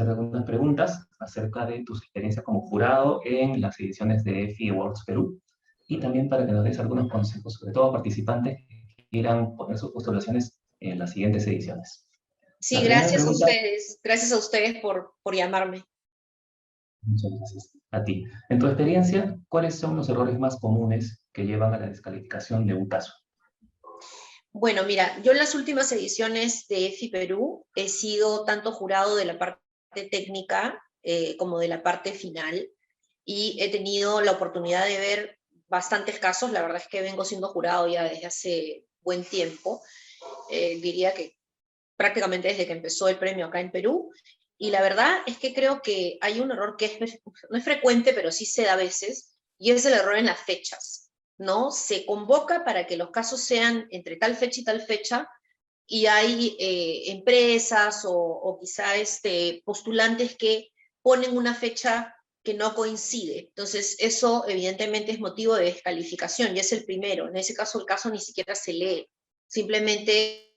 hacer algunas preguntas acerca de tu experiencia como jurado en las ediciones de EFI Awards Perú, y también para que nos des algunos consejos, sobre todo a participantes que quieran poner sus postulaciones en las siguientes ediciones. Sí, La primera pregunta, gracias a ustedes por llamarme. muchas gracias a ti. En tu experiencia, ¿cuáles son los errores más comunes que llevan a la descalificación de un caso? Bueno, mira, yo en las últimas ediciones de EFI Perú he sido tanto jurado de la parte técnica como de la parte final, y he tenido la oportunidad de ver bastantes casos. La verdad es que vengo siendo jurado ya desde hace buen tiempo, diría que prácticamente desde que empezó el premio acá en Perú, y la verdad es que creo que hay un error que no es frecuente, pero sí se da a veces, y es el error en las fechas, ¿no? Se convoca para que los casos sean entre tal fecha y tal fecha, y hay empresas o quizá postulantes que ponen una fecha que no coincide. Entonces, eso evidentemente es motivo de descalificación, y es el primero. En ese caso, el caso ni siquiera se lee, simplemente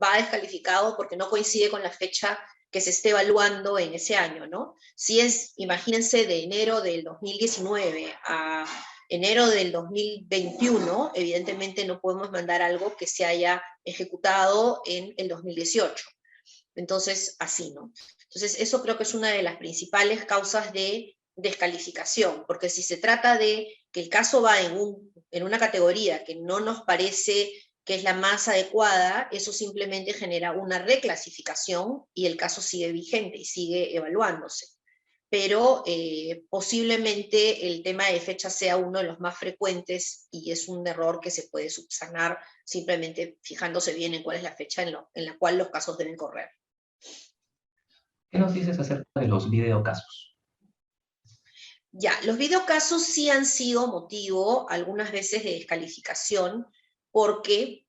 va descalificado porque no coincide con la fecha que se esté evaluando en ese año, ¿no? Si es, imagínense, de enero del 2019 a enero del 2021, evidentemente no podemos mandar algo que se haya ejecutado en el 2018. Entonces, así, ¿no? Entonces, eso creo que es una de las principales causas de descalificación, porque si se trata de que el caso va en una categoría que no nos parece que es la más adecuada, eso simplemente genera una reclasificación y el caso sigue vigente y sigue evaluándose. Pero posiblemente el tema de fecha sea uno de los más frecuentes, y es un error que se puede subsanar simplemente fijándose bien en cuál es la fecha en la cual los casos deben correr. ¿Qué nos dices acerca de los videocasos? Ya, los videocasos sí han sido motivo algunas veces de descalificación, porque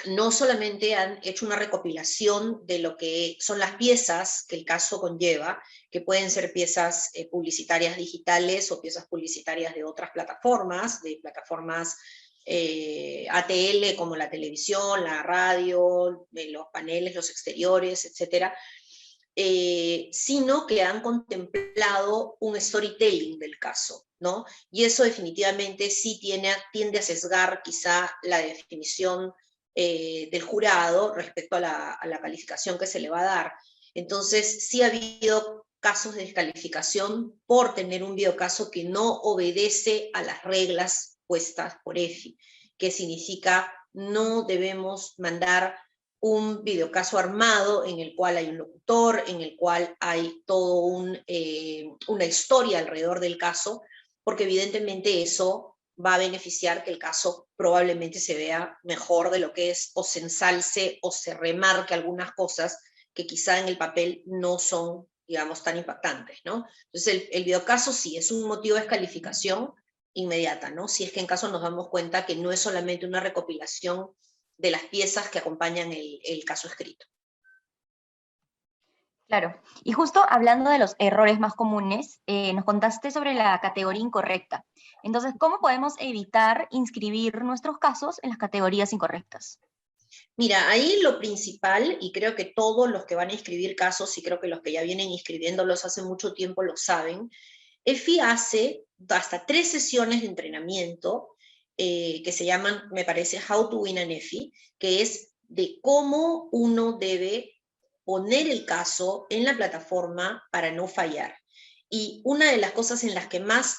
no solamente han hecho una recopilación de lo que son las piezas que el caso conlleva, que pueden ser piezas publicitarias digitales o piezas publicitarias de otras plataformas, de plataformas ATL como la televisión, la radio, los paneles, los exteriores, etcétera, sino que han contemplado un storytelling del caso, ¿no? Y eso definitivamente sí tiende a sesgar quizá la definición del jurado respecto a la calificación que se le va a dar. Entonces, sí ha habido casos de descalificación por tener un videocaso que no obedece a las reglas puestas por EFI, que significa no debemos mandar un videocaso armado en el cual hay un locutor, en el cual hay todo una historia alrededor del caso, porque evidentemente eso va a beneficiar que el caso probablemente se vea mejor de lo que es, o se ensalce o se remarque algunas cosas que quizá en el papel no son, digamos, tan impactantes, ¿no? Entonces el videocaso sí es un motivo de descalificación inmediata, ¿no? Si es que en caso nos damos cuenta que no es solamente una recopilación de las piezas que acompañan el caso escrito. Claro, y justo hablando de los errores más comunes, nos contaste sobre la categoría incorrecta. Entonces, ¿cómo podemos evitar inscribir nuestros casos en las categorías incorrectas? Mira, ahí lo principal, y creo que todos los que van a inscribir casos, y creo que los que ya vienen inscribiéndolos hace mucho tiempo lo saben, EFI hace hasta 3 sesiones de entrenamiento que se llaman, me parece, How to Win an EFI, que es de cómo uno debe poner el caso en la plataforma para no fallar. Y una de las cosas en las que más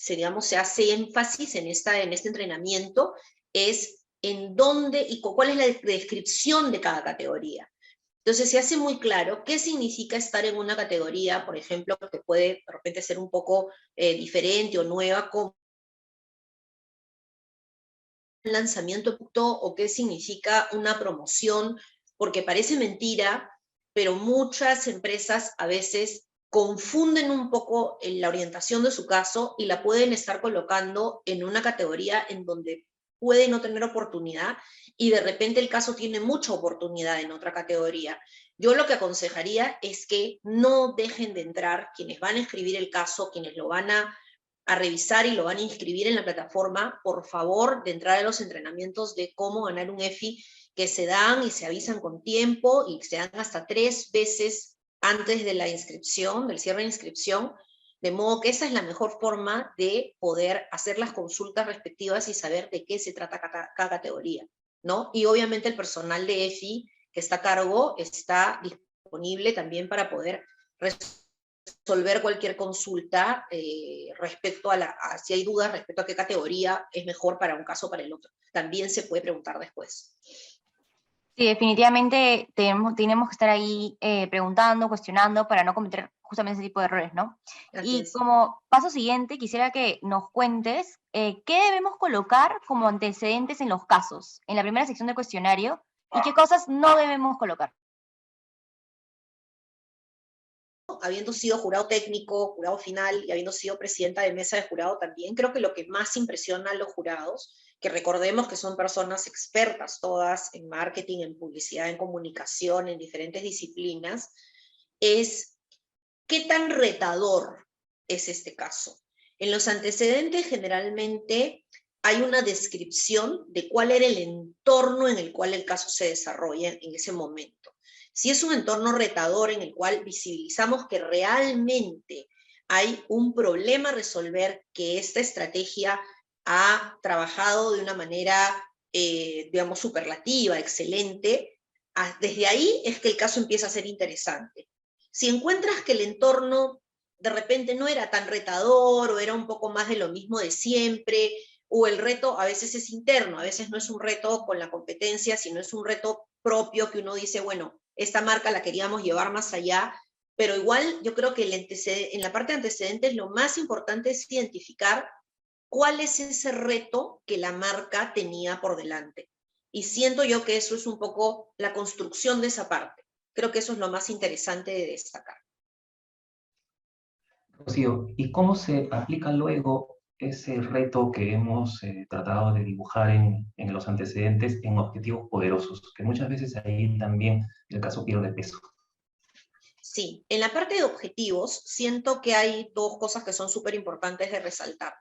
digamos, se hace énfasis en este entrenamiento es en dónde y cuál es la descripción de cada categoría. Entonces se hace muy claro qué significa estar en una categoría, por ejemplo, que puede de repente ser un poco diferente o nueva, como un lanzamiento o qué significa una promoción, porque parece mentira, pero muchas empresas a veces confunden un poco la orientación de su caso y la pueden estar colocando en una categoría en donde puede no tener oportunidad, y de repente el caso tiene mucha oportunidad en otra categoría. Yo lo que aconsejaría es que no dejen de entrar quienes van a escribir el caso, quienes lo van a revisar y lo van a inscribir en la plataforma, por favor, de entrar a los entrenamientos de cómo ganar un EFI, que se dan y se avisan con tiempo y se dan hasta 3 veces antes de la inscripción, del cierre de inscripción, de modo que esa es la mejor forma de poder hacer las consultas respectivas y saber de qué se trata cada categoría, ¿no? Y obviamente el personal de EFI que está a cargo está disponible también para poder resolver cualquier consulta respecto a si hay dudas respecto a qué categoría es mejor para un caso o para el otro. También se puede preguntar después. Sí, definitivamente tenemos que estar ahí preguntando, cuestionando, para no cometer justamente ese tipo de errores, ¿no? Así Y es. como paso siguiente, quisiera que nos cuentes qué debemos colocar como antecedentes en los casos, en la primera sección del cuestionario, y qué cosas no debemos colocar. Habiendo sido jurado técnico, jurado final y habiendo sido presidenta de mesa de jurado también, creo que lo que más impresiona a los jurados, que recordemos que son personas expertas todas en marketing, en publicidad, en comunicación, en diferentes disciplinas, es qué tan retador es este caso. En los antecedentes generalmente hay una descripción de cuál era el entorno en el cual el caso se desarrolla en ese momento. Si es un entorno retador en el cual visibilizamos que realmente hay un problema a resolver, que esta estrategia ha trabajado de una manera, digamos, superlativa, excelente, desde ahí es que el caso empieza a ser interesante. Si encuentras que el entorno de repente no era tan retador o era un poco más de lo mismo de siempre, o el reto a veces es interno, a veces no es un reto con la competencia, sino es un reto propio que uno dice, bueno, esta marca la queríamos llevar más allá, pero igual yo creo que en la parte de antecedentes lo más importante es identificar cuál es ese reto que la marca tenía por delante. Y siento yo que eso es un poco la construcción de esa parte. Creo que eso es lo más interesante de destacar. Rocío, ¿y cómo se aplica luego ese reto que hemos tratado de dibujar en los antecedentes en objetivos poderosos? Que muchas veces ahí también el caso pierde peso. Sí, en la parte de objetivos siento que hay 2 cosas que son súper importantes de resaltar.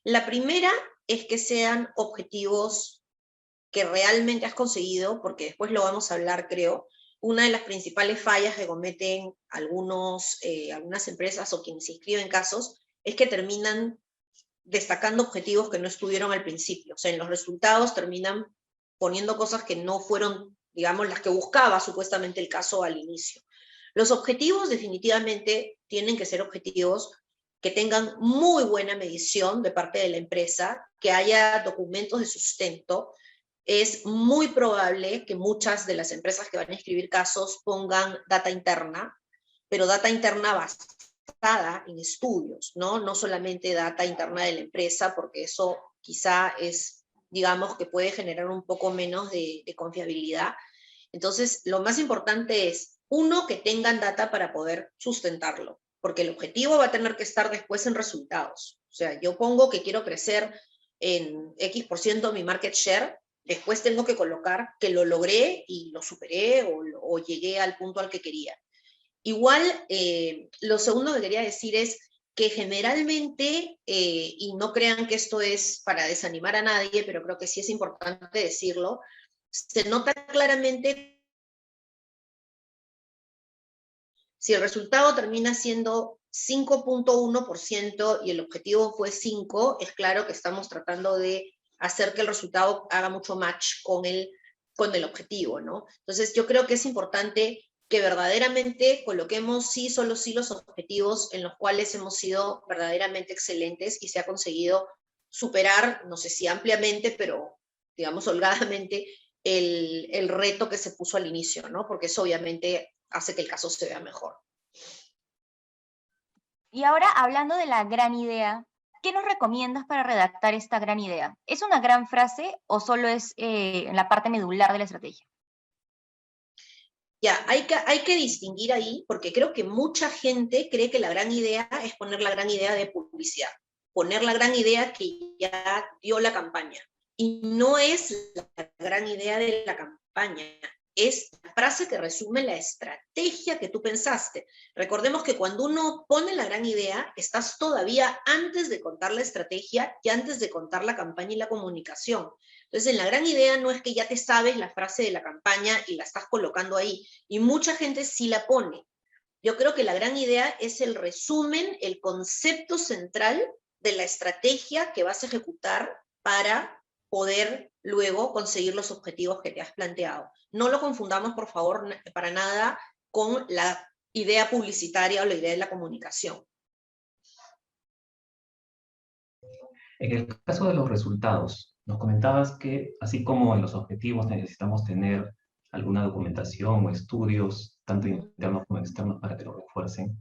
La primera es que sean objetivos que realmente has conseguido, porque después lo vamos a hablar, creo. Una de las principales fallas que cometen algunas empresas o quienes se inscriben casos es que terminan destacando objetivos que no estuvieron al principio. O sea, en los resultados terminan poniendo cosas que no fueron, digamos, las que buscaba supuestamente el caso al inicio. Los objetivos definitivamente tienen que ser objetivos que tengan muy buena medición de parte de la empresa, que haya documentos de sustento. Es muy probable que muchas de las empresas que van a escribir casos pongan data interna, pero data interna basada en estudios, ¿no? No solamente data interna de la empresa, porque eso quizá es, digamos, que puede generar un poco menos de confiabilidad. Entonces, lo más importante es, uno, que tengan data para poder sustentarlo, porque el objetivo va a tener que estar después en resultados. O sea, yo pongo que quiero crecer en X% mi market share, después tengo que colocar que lo logré y lo superé o llegué al punto al que quería. Igual, lo segundo que quería decir es que generalmente, y no crean que esto es para desanimar a nadie, pero creo que sí es importante decirlo, se nota claramente si el resultado termina siendo 5.1% y el objetivo fue 5, es claro que estamos tratando de hacer que el resultado haga mucho match con el objetivo, ¿no? Entonces yo creo que es importante que verdaderamente coloquemos solo sí los objetivos en los cuales hemos sido verdaderamente excelentes y se ha conseguido superar, no sé si ampliamente, pero digamos holgadamente, el reto que se puso al inicio, ¿no? Porque eso obviamente hace que el caso se vea mejor. Y ahora, hablando de la gran idea, ¿qué nos recomiendas para redactar esta gran idea? ¿Es una gran frase o solo es la parte medular de la estrategia? Ya, hay que distinguir ahí, porque creo que mucha gente cree que la gran idea es poner la gran idea de publicidad, poner la gran idea que ya dio la campaña. Y no es la gran idea de la campaña. es la frase que resume la estrategia que tú pensaste. Recordemos que cuando uno pone la gran idea, estás todavía antes de contar la estrategia y antes de contar la campaña y la comunicación. Entonces, en la gran idea no es que ya te sabes la frase de la campaña y la estás colocando ahí, y mucha gente sí la pone. Yo creo que la gran idea es el resumen, el concepto central de la estrategia que vas a ejecutar para poder luego conseguir los objetivos que te has planteado. No lo confundamos, por favor, para nada con la idea publicitaria o la idea de la comunicación. En el caso de los resultados, nos comentabas que, así como en los objetivos necesitamos tener alguna documentación o estudios, tanto internos como externos, para que lo refuercen,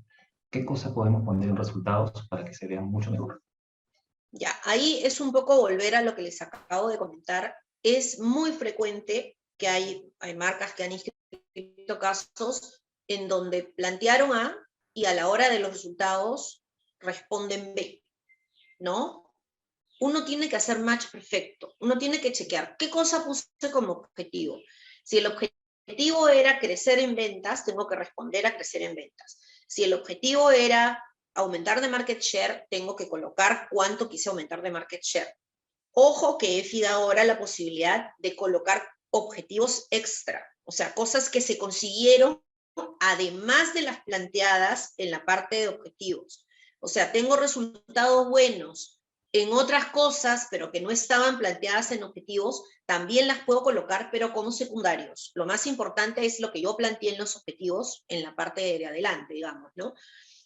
¿qué cosa podemos poner en resultados para que se vean mucho mejor? Ya, ahí es un poco volver a lo que les acabo de comentar. Es muy frecuente que hay marcas que han inscrito casos en donde plantearon A y a la hora de los resultados responden B, ¿no? Uno tiene que hacer match perfecto, uno tiene que chequear qué cosa puse como objetivo. Si el objetivo era crecer en ventas, tengo que responder a crecer en ventas. Si el objetivo era aumentar de market share, tengo que colocar cuánto quise aumentar de market share. Ojo que EFI da ahora la posibilidad de colocar objetivos extra, o sea, cosas que se consiguieron además de las planteadas en la parte de objetivos. O sea, tengo resultados buenos en otras cosas, pero que no estaban planteadas en objetivos, también las puedo colocar, pero como secundarios. Lo más importante es lo que yo planteé en los objetivos, en la parte de adelante, digamos, ¿no?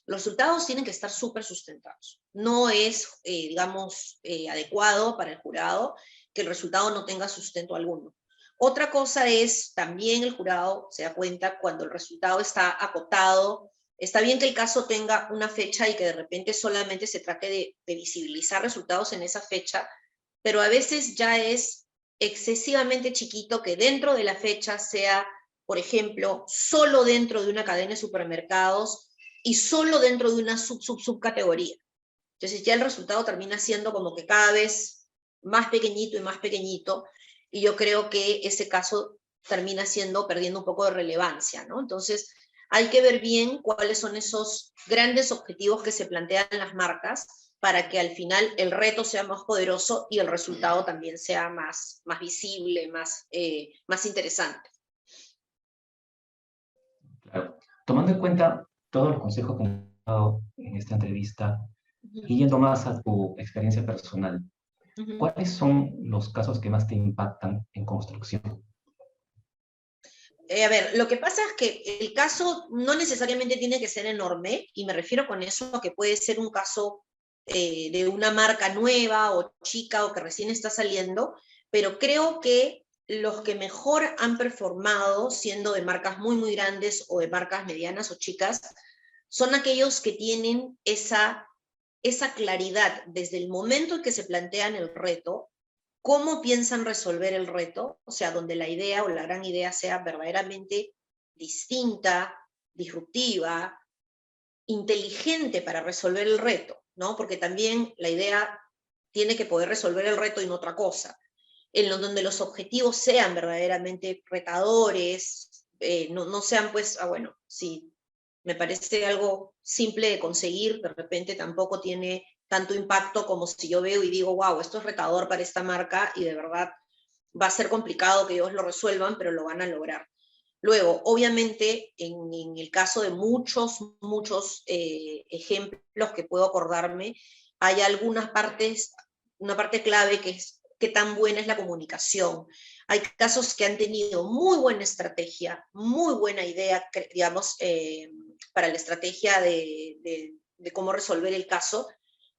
Los resultados tienen que estar súper sustentados. No es, digamos, adecuado para el jurado que el resultado no tenga sustento alguno. Otra cosa es, también el jurado se da cuenta cuando el resultado está acotado. Está bien que el caso tenga una fecha y que de repente solamente se trate de visibilizar resultados en esa fecha, pero a veces ya es excesivamente chiquito que dentro de la fecha sea, por ejemplo, solo dentro de una cadena de supermercados y solo dentro de una subcategoría. Entonces ya el resultado termina siendo como que cada vez más pequeñito y más pequeñito, y yo creo que ese caso termina siendo, perdiendo un poco de relevancia, ¿no? Entonces hay que ver bien cuáles son esos grandes objetivos que se plantean las marcas para que al final el reto sea más poderoso y el resultado también sea más visible, más interesante. Claro. Tomando en cuenta todos los consejos que nos has dado en esta entrevista, y yendo más a tu experiencia personal, ¿cuáles son los casos que más te impactan en construcción? A ver, lo que pasa es que el caso no necesariamente tiene que ser enorme, y me refiero con eso a que puede ser un caso de una marca nueva o chica o que recién está saliendo, pero creo que los que mejor han performado, siendo de marcas muy, muy grandes o de marcas medianas o chicas, son aquellos que tienen esa claridad desde el momento en que se plantean el reto, cómo piensan resolver el reto, o sea, donde la idea o la gran idea sea verdaderamente distinta, disruptiva, inteligente para resolver el reto, ¿no? Porque también la idea tiene que poder resolver el reto y no otra cosa. En donde los objetivos sean verdaderamente retadores, no sean pues, bueno, sí, me parece algo simple de conseguir, de repente tampoco tiene tanto impacto como si yo veo y digo, wow, esto es retador para esta marca y de verdad va a ser complicado que ellos lo resuelvan, pero lo van a lograr. Luego, obviamente, en el caso de muchos ejemplos que puedo acordarme, hay algunas partes, una parte clave que es qué tan buena es la comunicación. Hay casos que han tenido muy buena estrategia, muy buena idea, digamos, para la estrategia de cómo resolver el caso,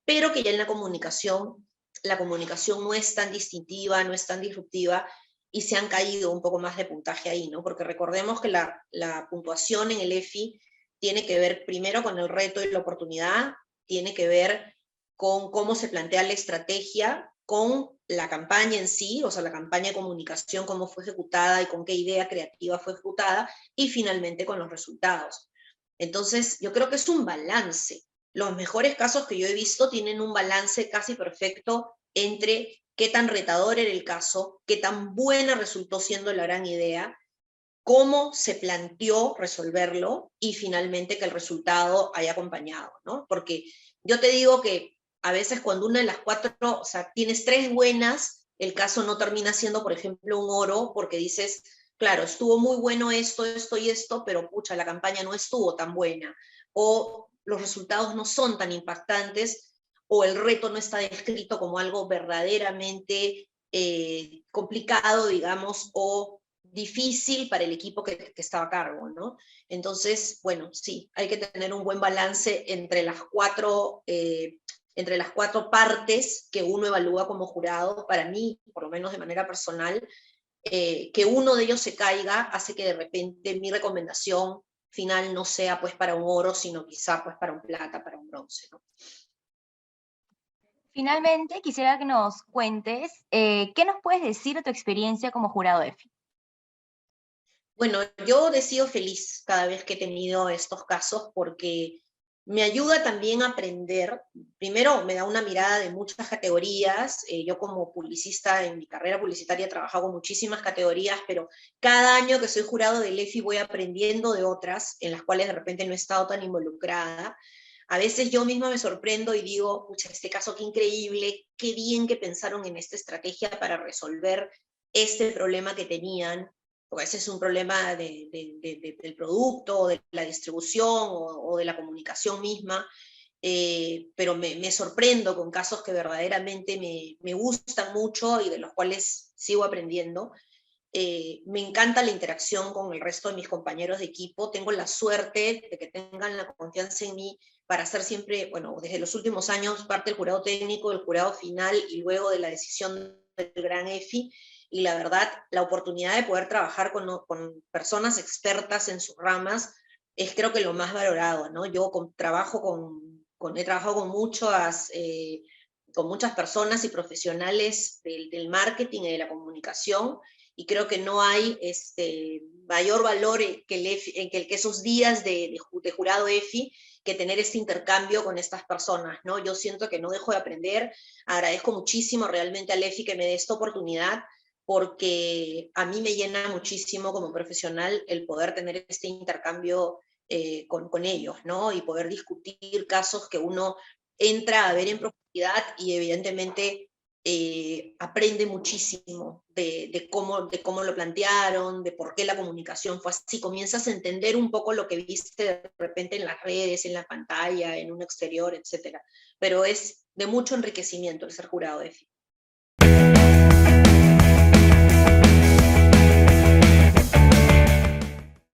pero que ya en la comunicación no es tan distintiva, no es tan disruptiva, y se han caído un poco más de puntaje ahí, ¿no? Porque recordemos que la puntuación en el EFI tiene que ver primero con el reto y la oportunidad, tiene que ver con cómo se plantea la estrategia, con la campaña en sí, o sea, la campaña de comunicación, cómo fue ejecutada y con qué idea creativa fue ejecutada, y finalmente con los resultados. Entonces, yo creo que es un balance. Los mejores casos que yo he visto tienen un balance casi perfecto entre qué tan retador era el caso, qué tan buena resultó siendo la gran idea, cómo se planteó resolverlo y finalmente que el resultado haya acompañado, ¿no? Porque yo te digo que a veces cuando una de las 4, o sea, tienes 3 buenas, el caso no termina siendo, por ejemplo, un oro, porque dices, claro, estuvo muy bueno esto, esto y esto, pero pucha, la campaña no estuvo tan buena, o los resultados no son tan impactantes, o el reto no está descrito como algo verdaderamente complicado, digamos, o difícil para el equipo que estaba a cargo, ¿no? Entonces, bueno, sí, hay que tener un buen balance entre las 4 partes que uno evalúa como jurado. Para mí, por lo menos de manera personal, que uno de ellos se caiga hace que de repente mi recomendación final no sea pues para un oro, sino quizá pues para un plata, para un bronce, ¿no? Finalmente, quisiera que nos cuentes qué nos puedes decir de tu experiencia como jurado EFI. Bueno, yo he sido feliz cada vez que he tenido estos casos porque me ayuda también a aprender. Primero, me da una mirada de muchas categorías. Yo como publicista, en mi carrera publicitaria he trabajado con muchísimas categorías, pero cada año que soy jurado del EFI voy aprendiendo de otras en las cuales de repente no he estado tan involucrada. A veces yo misma me sorprendo y digo, pucha, este caso qué increíble, qué bien que pensaron en esta estrategia para resolver este problema que tenían, porque ese es un problema del producto, o de la distribución, o de la comunicación misma, pero me sorprendo con casos que verdaderamente me gustan mucho y de los cuales sigo aprendiendo. Me encanta la interacción con el resto de mis compañeros de equipo, tengo la suerte de que tengan la confianza en mí para ser siempre, bueno, desde los últimos años, parte del jurado técnico, del jurado final y luego de la decisión del Gran EFI, y la verdad, la oportunidad de poder trabajar con personas expertas en sus ramas es creo que lo más valorado, ¿no? Yo he trabajado con muchas personas y profesionales del marketing y de la comunicación, y creo que no hay mayor valor que esos días de jurado EFI que tener este intercambio con estas personas, ¿no? Yo siento que no dejo de aprender, agradezco muchísimo realmente al EFI que me dé esta oportunidad, porque a mí me llena muchísimo como profesional el poder tener este intercambio con ellos, ¿no? Y poder discutir casos que uno entra a ver en profundidad y evidentemente aprende muchísimo de cómo lo plantearon, de por qué la comunicación fue así. Comienzas a entender un poco lo que viste de repente en las redes, en la pantalla, en un exterior, etc. Pero es de mucho enriquecimiento el ser jurado EFI.